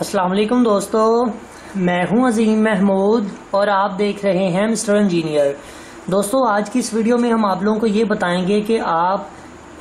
अस्सलाम वालेकुम दोस्तों, मैं हूं अजीम महमूद और आप देख रहे हैं मिस्टर इंजीनियर। दोस्तों, आज की इस वीडियो में हम आप लोगों को ये बताएंगे कि आप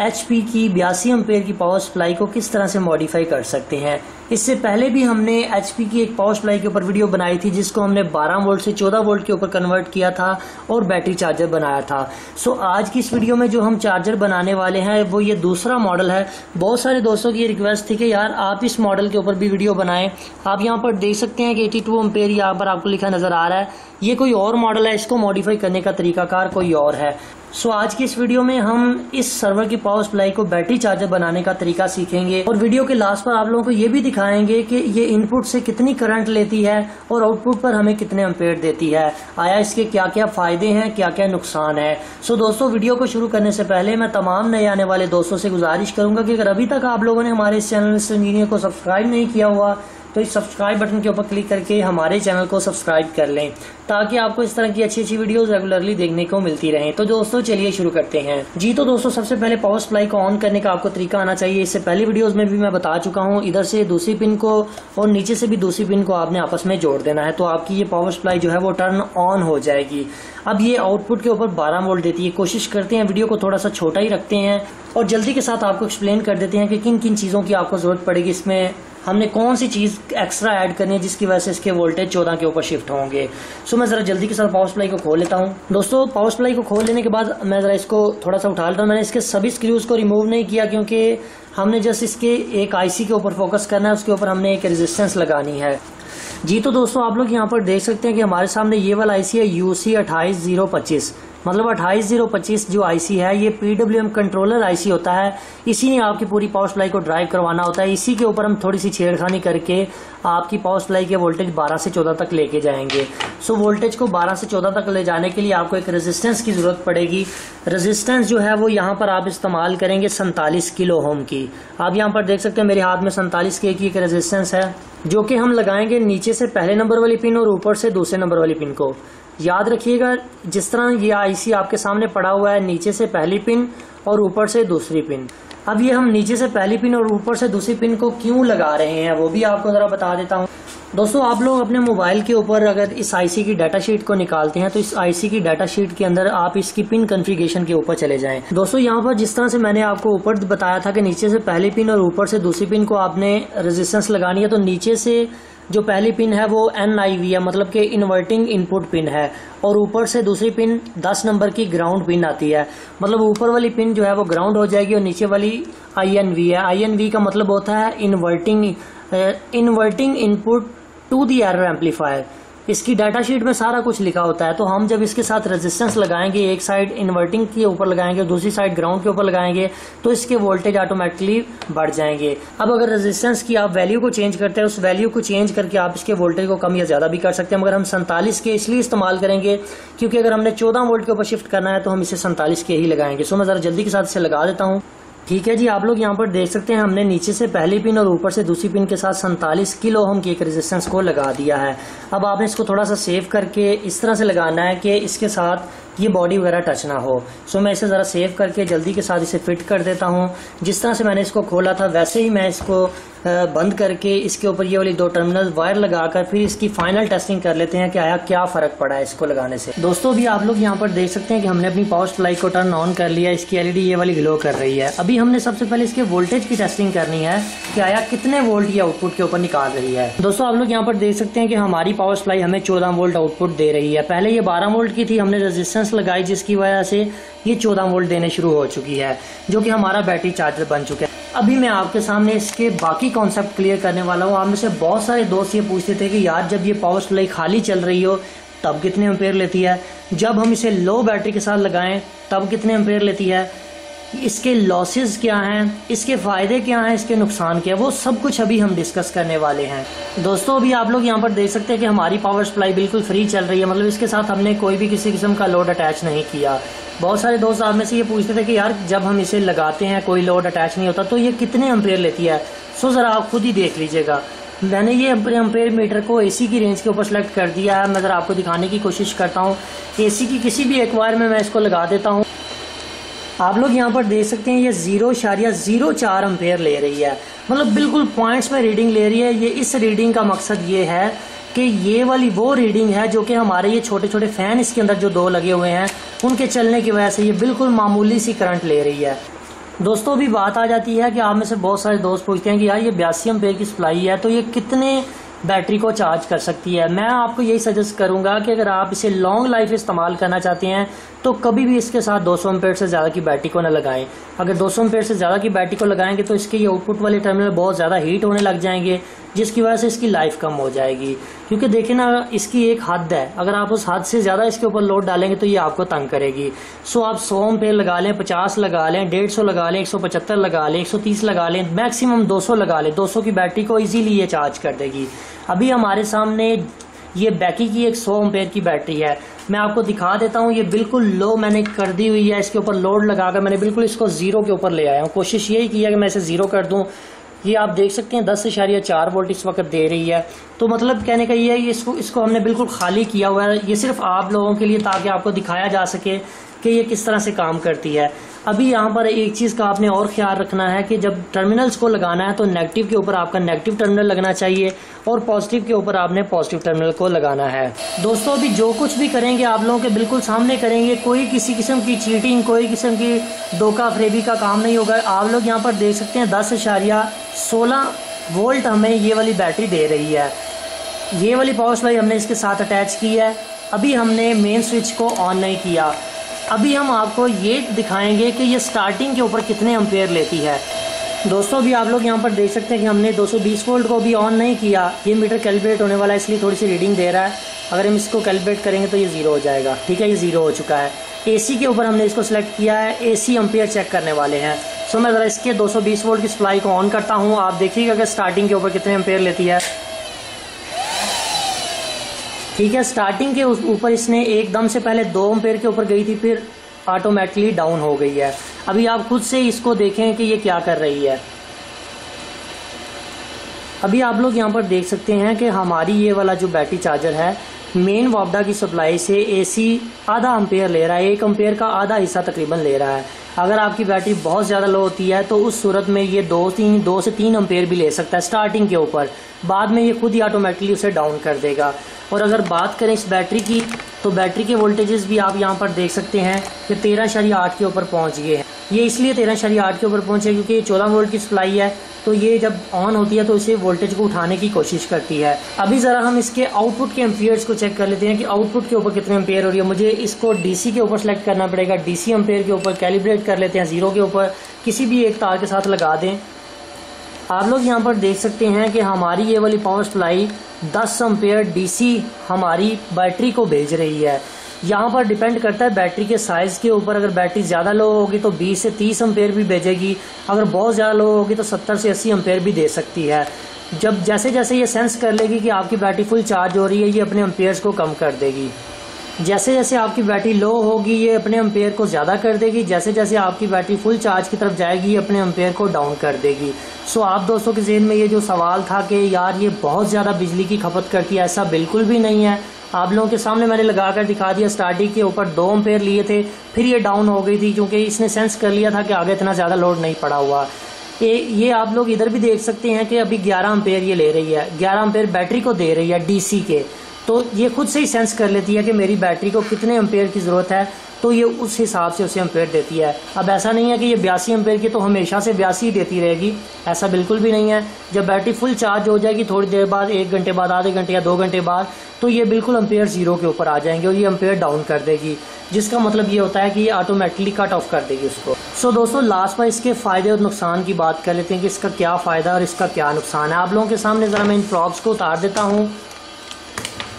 HP की 82 एम्पेयर की पावर सप्लाई को किस तरह से मॉडिफाई कर सकते हैं। इससे पहले भी हमने HP की एक पावर सप्लाई के ऊपर वीडियो बनाई थी जिसको हमने 12 वोल्ट से 14 वोल्ट के ऊपर कन्वर्ट किया था और बैटरी चार्जर बनाया था। सो आज की इस वीडियो में जो हम चार्जर बनाने वाले हैं वो ये दूसरा मॉडल है। बहुत सारे दोस्तों की ये रिक्वेस्ट थी कि यार आप इस मॉडल के ऊपर भी वीडियो बनाएं। आप यहाँ पर देख सकते हैं कि 82 एम्पेयर यहाँ पर आपको लिखा नजर आ रहा है। ये कोई और मॉडल है, इसको मॉडिफाई करने का तरीकाकार कोई और है। सो आज की इस वीडियो में हम इस सर्वर की पावर सप्लाई को बैटरी चार्जर बनाने का तरीका सीखेंगे और वीडियो के लास्ट पर आप लोगों को ये भी दिखाएंगे कि ये इनपुट से कितनी करंट लेती है और आउटपुट पर हमें कितने एम्पेयर देती है, आया इसके क्या क्या फायदे हैं, क्या क्या नुकसान है। सो दोस्तों, वीडियो को शुरू करने से पहले मैं तमाम नए आने वाले दोस्तों से गुजारिश करूंगा कि अगर अभी तक आप लोगों ने हमारे इस चैनल मिस्टर इंजीनियर को सब्सक्राइब नहीं किया हुआ तो इस सब्सक्राइब बटन के ऊपर क्लिक करके हमारे चैनल को सब्सक्राइब कर लें ताकि आपको इस तरह की अच्छी अच्छी वीडियोस रेगुलरली देखने को मिलती रहें। तो दोस्तों चलिए शुरू करते हैं। जी तो दोस्तों, सबसे पहले पावर सप्लाई को ऑन करने का आपको तरीका आना चाहिए। इससे पहले वीडियोस में भी मैं बता चुका हूं, इधर से दूसरी पिन को और नीचे से भी दूसरी पिन को आपने आपस में जोड़ देना है तो आपकी ये पावर सप्लाई जो है वो टर्न ऑन हो जाएगी। अब ये आउटपुट के ऊपर 12 वोल्ट देती है। कोशिश करते हैं वीडियो को थोड़ा सा छोटा ही रखते हैं और जल्दी के साथ आपको एक्सप्लेन कर देते हैं कि किन किन चीजों की आपको जरूरत पड़ेगी, इसमें हमने कौन सी चीज एक्स्ट्रा ऐड करनी है जिसकी वजह से इसके वोल्टेज 14 के ऊपर शिफ्ट होंगे। सो मैं जरा जल्दी के साथ पावर सप्लाई को खोल लेता हूँ। दोस्तों, पावर सप्लाई को खोल लेने के बाद मैं जरा इसको थोड़ा सा उठा लेता हूँ। मैंने इसके सभी स्क्रूज को रिमूव नहीं किया क्योंकि हमने जस्ट इसके एक IC के ऊपर फोकस करना है, उसके ऊपर हमने एक रेजिस्टेंस लगानी है। जी तो दोस्तों, आप लोग यहाँ पर देख सकते हैं कि हमारे सामने ये वाला IC है UC 28025, मतलब 28025 जो IC है ये PWM कंट्रोलर IC होता है। इसी ने आपकी पूरी पावर सप्लाई को ड्राइव करवाना होता है। इसी के ऊपर हम थोड़ी सी छेड़खानी करके आपकी पावर सप्लाई के वोल्टेज 12 से 14 तक लेके जाएंगे। सो वोल्टेज को 12 से 14 तक ले जाने के लिए आपको एक रेजिस्टेंस की जरूरत पड़ेगी। रेजिस्टेंस जो है वो यहाँ पर आप इस्तेमाल करेंगे 47 किलो ओम की। आप यहाँ पर देख सकते हैं मेरे हाथ में 47 के की एक रेजिस्टेंस है जो कि हम लगाएंगे नीचे से पहले नंबर वाली पिन और ऊपर से दूसरे नंबर वाली पिन को। याद रखिएगा, जिस तरह ये IC आपके सामने पड़ा हुआ है, नीचे से पहली पिन और ऊपर से दूसरी पिन। अब ये हम नीचे से पहली पिन और ऊपर से दूसरी पिन को क्यों लगा रहे हैं वो भी आपको जरा बता देता हूँ। दोस्तों, आप लोग अपने मोबाइल के ऊपर अगर इस IC की डाटा शीट को निकालते हैं तो इस IC की डाटा शीट के अंदर आप इसकी पिन कॉन्फ़िगरेशन के ऊपर चले जाएं। दोस्तों, यहाँ पर जिस तरह से मैंने आपको ऊपर बताया था कि नीचे से पहली पिन और ऊपर से दूसरी पिन को आपने रेजिस्टेंस लगानी है, तो नीचे से जो पहली पिन है वो NIV है, मतलब कि इन्वर्टिंग इनपुट पिन है, और ऊपर से दूसरी पिन 10 नंबर की ग्राउंड पिन आती है। मतलब ऊपर वाली पिन जो है वो ग्राउंड हो जाएगी और नीचे वाली INV है। INV का मतलब होता है inverting input to the error amplifier. इसकी डाटा शीट में सारा कुछ लिखा होता है। तो हम जब इसके साथ रेजिस्टेंस लगाएंगे, एक साइड इन्वर्टिंग के ऊपर लगाएंगे, दूसरी साइड ग्राउंड के ऊपर लगाएंगे, तो इसके वोल्टेज ऑटोमेटिकली बढ़ जाएंगे। अब अगर रेजिस्टेंस की आप वैल्यू को चेंज करते हैं, उस वैल्यू को चेंज करके आप इसके वोल्टेज को कम या ज्यादा भी कर सकते हैं, मगर हम 47 के इसलिए इस्तेमाल करेंगे क्योंकि अगर हमने 14 वोल्ट के ऊपर शिफ्ट करना है तो हम इसे 47 के ही लगाएंगे। सो मैं जरा जल्दी के साथ इसे लगा देता हूँ। ठीक है जी, आप लोग यहाँ पर देख सकते हैं हमने नीचे से पहली पिन और ऊपर से दूसरी पिन के साथ 47 किलो ओम की एक रेजिस्टेंस को लगा दिया है। अब आपने इसको थोड़ा सा सेव करके इस तरह से लगाना है कि इसके साथ ये बॉडी वगैरह टच ना हो। सो मैं इसे ज़रा सेव करके जल्दी के साथ इसे फिट कर देता हूँ। जिस तरह से मैंने इसको खोला था वैसे ही मैं इसको बंद करके इसके ऊपर ये वाली 2 टर्मिनल वायर लगाकर फिर इसकी फाइनल टेस्टिंग कर लेते हैं कि आया क्या फ़र्क पड़ा है इसको लगाने से। दोस्तों, भी आप लोग यहाँ पर देख सकते हैं कि हमने अपनी पावर सप्लाई को टर्न ऑन कर लिया। इसकी LED ये वाली ग्लो कर रही है। अभी हमने सबसे पहले इसके वोल्टेज की टेस्टिंग करनी है कि आया कितने वोल्ट ये आउटपुट के ऊपर निकाल रही है। दोस्तों, आप लोग यहाँ पर देख सकते हैं कि हमारी पावर सप्लाई हमें 14 वोल्ट आउटपुट दे रही है। पहले ये 12 वोल्ट की थी, हमने रेजिस्टेंस लगाई जिसकी वजह से ये 14 वोल्ट देने शुरू हो चुकी है, जो कि हमारा बैटरी चार्जर बन चुका है। अभी मैं आपके सामने इसके बाकी कॉन्सेप्ट क्लियर करने वाला हूँ। आप में से बहुत सारे दोस्त ये पूछते थे कि यार जब ये पावर सप्लाई खाली चल रही हो तब कितने एम्पेयर लेती है, जब हम इसे लो बैटरी के साथ लगाएं तब कितने एम्पेयर लेती है, इसके लॉसेस क्या हैं, इसके फायदे क्या हैं, इसके नुकसान क्या है, वो सब कुछ अभी हम डिस्कस करने वाले हैं। दोस्तों, अभी आप लोग यहाँ पर देख सकते हैं कि हमारी पावर सप्लाई बिल्कुल फ्री चल रही है, मतलब इसके साथ हमने कोई भी किसी किस्म का लोड अटैच नहीं किया। बहुत सारे दोस्त आप में से ये पूछते थे कि यार जब हम इसे लगाते हैं कोई लोड अटैच नहीं होता तो ये कितने एम्पेयर लेती है। सो ज़रा आप खुद ही देख लीजिएगा। मैंने ये एम्पेयर मीटर को AC की रेंज के ऊपर सेलेक्ट कर दिया है। मैं ज़रा आपको दिखाने की कोशिश करता हूँ। AC की किसी भी एक वायर में मैं इसको लगा देता हूँ। आप लोग यहाँ पर देख सकते हैं ये 0.04 एम्पेयर ले रही है, मतलब बिल्कुल पॉइंट्स में रीडिंग ले रही है। ये इस रीडिंग का मकसद ये है कि ये वाली वो रीडिंग है जो कि हमारे ये छोटे छोटे फैन इसके अंदर जो 2 लगे हुए हैं उनके चलने की वजह से ये बिल्कुल मामूली सी करंट ले रही है। दोस्तों अभी बात आ जाती है कि आप में से बहुत सारे दोस्त पूछते हैं कि यार ये 82 एम्पेयर की सप्लाई है तो ये कितने बैटरी को चार्ज कर सकती है। मैं आपको यही सजेस्ट करूंगा कि अगर आप इसे लॉन्ग लाइफ इस्तेमाल करना चाहते हैं तो कभी भी इसके साथ 200 एम्पेयर से ज़्यादा की बैटरी को न लगाएं। अगर 200 एम्पेयर से ज़्यादा की बैटरी को लगाएंगे तो इसके ये आउटपुट वाले टर्मिनल बहुत ज़्यादा हीट होने लग जाएंगे, जिसकी वजह से इसकी लाइफ कम हो जाएगी। क्योंकि देखिए ना, इसकी एक हद है, अगर आप उस हद से ज़्यादा इसके ऊपर लोड डालेंगे तो ये आपको तंग करेगी। सो आप 100 एम्पेयर लगा लें, 50 लगा लें, 150 लगा लें, 175 लगा लें, 130 लगा लें, मैक्सिमम 200 लगा लें। 200 की बैटरी को इजीली ये चार्ज कर देगी। अभी हमारे सामने ये बैकी की एक 100 एम्पेयर की बैटरी है, मैं आपको दिखा देता हूँ। ये बिल्कुल लो मैंने कर दी हुई है, इसके ऊपर लोड लगाकर मैंने बिल्कुल इसको 0 के ऊपर ले आया हूँ। कोशिश यही की है कि मैं इसे 0 कर दूँ। ये आप देख सकते हैं 10.4 वोल्ट इस वक्त दे रही है। तो मतलब कहने का ये है, इसको हमने बिल्कुल खाली किया हुआ है। ये सिर्फ आप लोगों के लिए, ताकि आपको दिखाया जा सके कि ये किस तरह से काम करती है। अभी यहाँ पर एक चीज़ का आपने और ख्याल रखना है कि जब टर्मिनल्स को लगाना है तो नेगेटिव के ऊपर आपका नेगेटिव टर्मिनल लगना चाहिए और पॉजिटिव के ऊपर आपने पॉजिटिव टर्मिनल को लगाना है। दोस्तों अभी जो कुछ भी करेंगे आप लोगों के बिल्कुल सामने करेंगे, कोई किसी किस्म की चीटिंग, कोई किस्म की धोखा फरेबी का काम नहीं होगा। आप लोग यहाँ पर देख सकते हैं 10.16 वोल्ट हमें ये वाली बैटरी दे रही है। ये वाली पावर सप्लाई हमने इसके साथ अटैच की है। अभी हमने मेन स्विच को ऑन नहीं किया। अभी हम आपको ये दिखाएंगे कि ये स्टार्टिंग के ऊपर कितने एम्पेयर लेती है। दोस्तों अभी आप लोग यहाँ पर देख सकते हैं कि हमने 220 वोल्ट को भी ऑन नहीं किया। ये मीटर कैलिब्रेट होने वाला है, इसलिए थोड़ी सी रीडिंग दे रहा है। अगर हम इसको कैलिब्रेट करेंगे तो ये 0 हो जाएगा। ठीक है, ये 0 हो चुका है। AC के ऊपर हमने इसको सिलेक्ट किया है, AC एम्पेयर चेक करने वाले हैं। सो मैं ज़रा इसके 220 वोल्ट की सप्लाई को ऑन करता हूँ। आप देखिएगा कि स्टार्टिंग के ऊपर कितने एम्पेयर लेती है। ठीक है, स्टार्टिंग के ऊपर इसने एकदम से पहले 2 एम्पेयर के ऊपर गई थी, फिर ऑटोमेटिकली डाउन हो गई है। अभी आप खुद से इसको देखें कि ये क्या कर रही है। अभी आप लोग यहाँ पर देख सकते हैं कि हमारी ये वाला जो बैटरी चार्जर है, मेन वापडा की सप्लाई से AC आधा एम्पेयर ले रहा है, 1 एम्पेयर का आधा हिस्सा तकरीबन ले रहा है। अगर आपकी बैटरी बहुत ज़्यादा लो होती है तो उस सूरत में ये 2 से 3 एम्पेयर भी ले सकता है स्टार्टिंग के ऊपर, बाद में ये खुद ही ऑटोमेटिकली उसे डाउन कर देगा। और अगर बात करें इस बैटरी की, तो बैटरी के वोल्टेजेस भी आप यहाँ पर देख सकते हैं कि 13.8 के ऊपर पहुँच गए हैं। ये इसलिए 13.8 के ऊपर पहुँचे क्योंकि ये 14 वोल्ट की सप्लाई है, तो ये जब ऑन होती है तो इसे वोल्टेज को उठाने की कोशिश करती है। अभी ज़रा हम इसके आउटपुट के एम्पेयर्स को चेक कर लेते हैं कि आउटपुट के ऊपर कितने एम्पेयर हो रही है। मुझे इसको DC के ऊपर सेलेक्ट करना पड़ेगा। DC एम्पेयर के ऊपर कैलिब्रेट कर लेते हैं, 0 के ऊपर किसी भी एक तार के साथ लगा दें। आप लोग यहाँ पर देख सकते हैं कि हमारी ये वाली पावर सप्लाई 10 एम्पेयर DC हमारी बैटरी को भेज रही है। यहाँ पर डिपेंड करता है बैटरी के साइज़ के ऊपर। अगर बैटरी ज़्यादा लो होगी तो 20 से 30 एम्पेयर भी भेजेगी, अगर बहुत ज़्यादा लो होगी तो 70 से 80 एम्पेयर भी दे सकती है। जब जैसे जैसे ये सेंस कर लेगी कि आपकी बैटरी फुल चार्ज हो रही है, ये अपने एम्पेयर्स को कम कर देगी। जैसे जैसे आपकी बैटरी लो होगी ये अपने एम्पेयर को ज़्यादा कर देगी, जैसे जैसे आपकी बैटरी फुल चार्ज की तरफ जाएगी ये अपने एम्पेयर को डाउन कर देगी। सो आप दोस्तों के ज़हन में ये जो सवाल था कि यार ये बहुत ज़्यादा बिजली की खपत करती है, ऐसा बिल्कुल भी नहीं है। आप लोगों के सामने मैंने लगा कर दिखा दिया। स्टार्टिंग के ऊपर 2 एम्पेयर लिए थे, फिर ये डाउन हो गई थी क्योंकि इसने सेंस कर लिया था कि आगे इतना ज़्यादा लोड नहीं पड़ा हुआ। ये आप लोग इधर भी देख सकते हैं कि अभी 11 एम्पेयर ये ले रही है, 11 एम्पेयर बैटरी को दे रही है DC के। तो ये खुद से ही सेंस कर लेती है कि मेरी बैटरी को कितने एम्पेयर की ज़रूरत है, तो ये उस हिसाब से उसे एम्पेयर देती है। अब ऐसा नहीं है कि ये 82 एम्पेयर की तो हमेशा से 82 ही देती रहेगी, ऐसा बिल्कुल भी नहीं है। जब बैटरी फुल चार्ज हो जाएगी थोड़ी देर बाद, 1 घंटे बाद, आधे घंटे या 2 घंटे बाद, तो ये बिल्कुल एम्पेयर 0 के ऊपर आ जाएंगे और ये एम्पेयर डाउन कर देगी, जिसका मतलब ये होता है कि ये ऑटोमेटिकली कट ऑफ कर देगी उसको। सो दोस्तों लास्ट पर इसके फ़ायदे और नुकसान की बात कर लेते हैं कि इसका क्या फ़ायदा और इसका क्या नुकसान है। आप लोगों के सामने ज़रा मैं इन प्रॉप्स को उतार देता हूँ।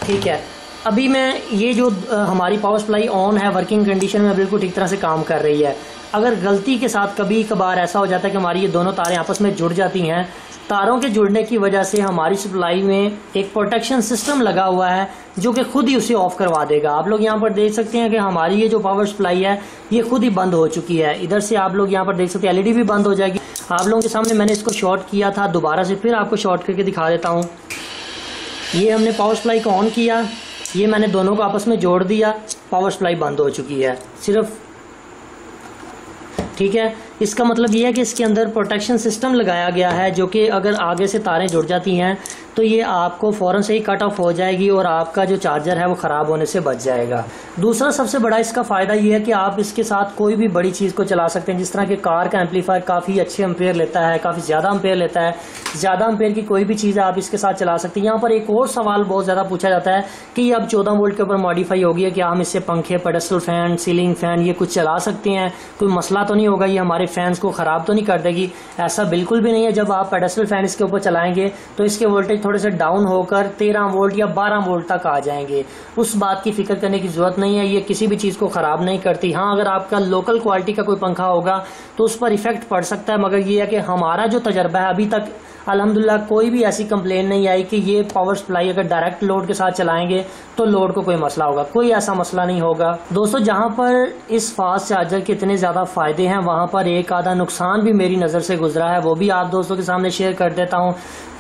ठीक है, अभी मैं ये जो हमारी पावर सप्लाई ऑन है, वर्किंग कंडीशन में बिल्कुल ठीक तरह से काम कर रही है। अगर गलती के साथ कभी कभार ऐसा हो जाता है कि हमारी ये दोनों तारें आपस में जुड़ जाती हैं, तारों के जुड़ने की वजह से हमारी सप्लाई में एक प्रोटेक्शन सिस्टम लगा हुआ है जो कि खुद ही उसे ऑफ करवा देगा। आप लोग यहाँ पर देख सकते हैं कि हमारी ये जो पावर सप्लाई है ये खुद ही बंद हो चुकी है। इधर से आप लोग यहाँ पर देख सकते हैं LED भी बंद हो जाएगी। आप लोगों के सामने मैंने इसको शॉर्ट किया था, दोबारा से फिर आपको शॉर्ट करके दिखा देता हूँ। ये हमने पावर सप्लाई को ऑन किया, ये मैंने दोनों को आपस में जोड़ दिया, पावर सप्लाई बंद हो चुकी है। सिर्फ ठीक है। इसका मतलब ये है कि इसके अंदर प्रोटेक्शन सिस्टम लगाया गया है, जो कि अगर आगे से तारें जुड़ जाती हैं तो ये आपको फौरन से ही कट ऑफ हो जाएगी और आपका जो चार्जर है वो ख़राब होने से बच जाएगा। दूसरा सबसे बड़ा इसका फ़ायदा ये है कि आप इसके साथ कोई भी बड़ी चीज़ को चला सकते हैं। जिस तरह कि कार का एम्पलीफायर काफ़ी अच्छे एम्पेयर लेता है, काफ़ी ज़्यादा एम्पेयर लेता है, ज़्यादा एम्पेयर की कोई भी चीज़ आप इसके साथ चला सकते हैं। यहाँ पर एक और सवाल बहुत ज़्यादा पूछा जाता है कि ये अब 14 वोल्ट के ऊपर मॉडिफाई होगी है, क्या हम इससे पंखे, पेडेस्टल फैन, सीलिंग फैन ये कुछ चला सकते हैं, कोई मसला तो नहीं होगा, ये हमारे फैंस को ख़राब तो नहीं कर देगी? ऐसा बिल्कुल भी नहीं है। जब आप पेडेस्टल फैन इसके ऊपर चलाएंगे तो इसके वोल्टेज थोड़े से डाउन होकर 13 वोल्ट या 12 वोल्ट तक आ जाएंगे। उस बात की फिक्र करने की जरूरत नहीं है, ये किसी भी चीज़ को ख़राब नहीं करती। हाँ, अगर आपका लोकल क्वालिटी का कोई पंखा होगा तो उस पर इफेक्ट पड़ सकता है, मगर ये है कि हमारा जो तजर्बा है अभी तक अल्हम्दुलिल्लाह कोई भी ऐसी कंप्लेन नहीं आई कि ये पावर सप्लाई अगर डायरेक्ट लोड के साथ चलाएंगे तो लोड को कोई मसला होगा। कोई ऐसा मसला नहीं होगा। दोस्तों, जहां पर इस फास्ट चार्जर के इतने ज्यादा फायदे हैं, वहां पर एक आधा नुकसान भी मेरी नजर से गुजरा है, वो भी आप दोस्तों के सामने शेयर कर देता हूं।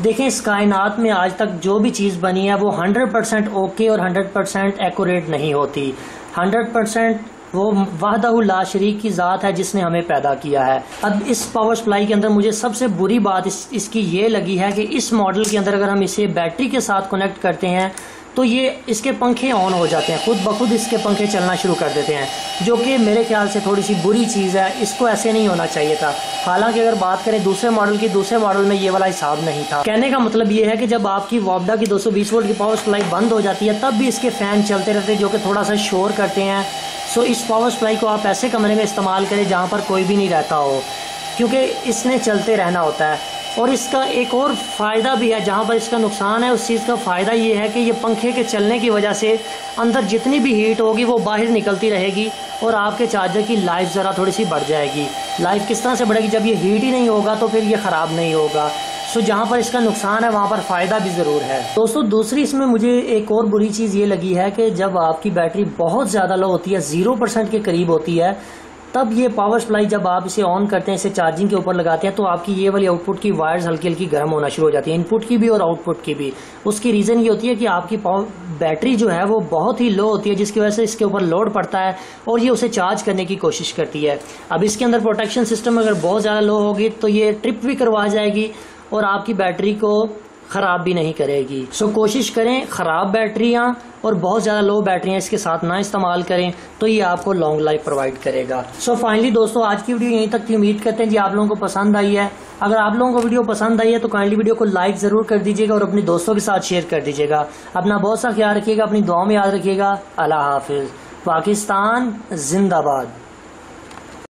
देखें, इस कायनात में आज तक जो भी चीज बनी है वो 100% ओके और 100% एक्यूरेट नहीं होती। 100% वो वहदहु ला शरीक की ज़ात है जिसने हमें पैदा किया है। अब इस पावर सप्लाई के अंदर मुझे सबसे बुरी बात इसकी ये लगी है कि इस मॉडल के अंदर अगर हम इसे बैटरी के साथ कनेक्ट करते हैं तो ये इसके पंखे ऑन हो जाते हैं, खुद ब खुद इसके पंखे चलना शुरू कर देते हैं, जो कि मेरे ख्याल से थोड़ी सी बुरी चीज़ है। इसको ऐसे नहीं होना चाहिए था। हालांकि अगर बात करें दूसरे मॉडल की, दूसरे मॉडल में ये वाला हिसाब नहीं था। कहने का मतलब ये है कि जब आपकी वॉब्डा की 220 वोल्ट की पावर सप्लाई बंद हो जाती है तब भी इसके फैन चलते रहते हैं, जो कि थोड़ा सा शोर करते हैं। सो इस पावर सप्लाई को आप ऐसे कमरे में इस्तेमाल करें जहाँ पर कोई भी नहीं रहता हो, क्योंकि इसने चलते रहना होता है। और इसका एक और फ़ायदा भी है, जहाँ पर इसका नुकसान है उस चीज़ का फ़ायदा ये है कि ये पंखे के चलने की वजह से अंदर जितनी भी हीट होगी वो बाहर निकलती रहेगी और आपके चार्जर की लाइफ ज़रा थोड़ी सी बढ़ जाएगी। लाइफ किस तरह से बढ़ेगी? जब ये हीट ही नहीं होगा तो फिर ये ख़राब नहीं होगा। सो जहाँ पर इसका नुकसान है वहाँ पर फ़ायदा भी ज़रूर है। दोस्तों, दूसरी इसमें मुझे एक और बुरी चीज़ ये लगी है कि जब आपकी बैटरी बहुत ज़्यादा लो होती है, 0% के करीब होती है, तब ये पावर सप्लाई जब आप इसे ऑन करते हैं, इसे चार्जिंग के ऊपर लगाते हैं, तो आपकी ये वाली आउटपुट की वायर्स हल्की हल्की गर्म होना शुरू हो जाती है, इनपुट की भी और आउटपुट की भी। उसकी रीज़न ये होती है कि आपकी बैटरी जो है वो बहुत ही लो होती है, जिसकी वजह से इसके ऊपर लोड पड़ता है और ये उसे चार्ज करने की कोशिश करती है। अब इसके अंदर प्रोटेक्शन सिस्टम अगर बहुत ज़्यादा लो होगी तो ये ट्रिप भी करवा जाएगी और आपकी बैटरी को ख़राब भी नहीं करेगी। सो कोशिश करें ख़राब बैटरियां और बहुत ज़्यादा लो बैटरियां इसके साथ ना इस्तेमाल करें, तो ये आपको लॉन्ग लाइफ प्रोवाइड करेगा। सो फाइनली दोस्तों, आज की वीडियो यहीं तक थी। उम्मीद करते हैं जी आप लोगों को पसंद आई है। अगर आप लोगों को वीडियो पसंद आई है तो काइंडली वीडियो को लाइक ज़रूर कर दीजिएगा और अपने दोस्तों के साथ शेयर कर दीजिएगा। अपना बहुत सा ख्याल रखिएगा, अपनी दुआ में याद रखिएगा। अल्लाह हाफिज़। पाकिस्तान जिंदाबाद।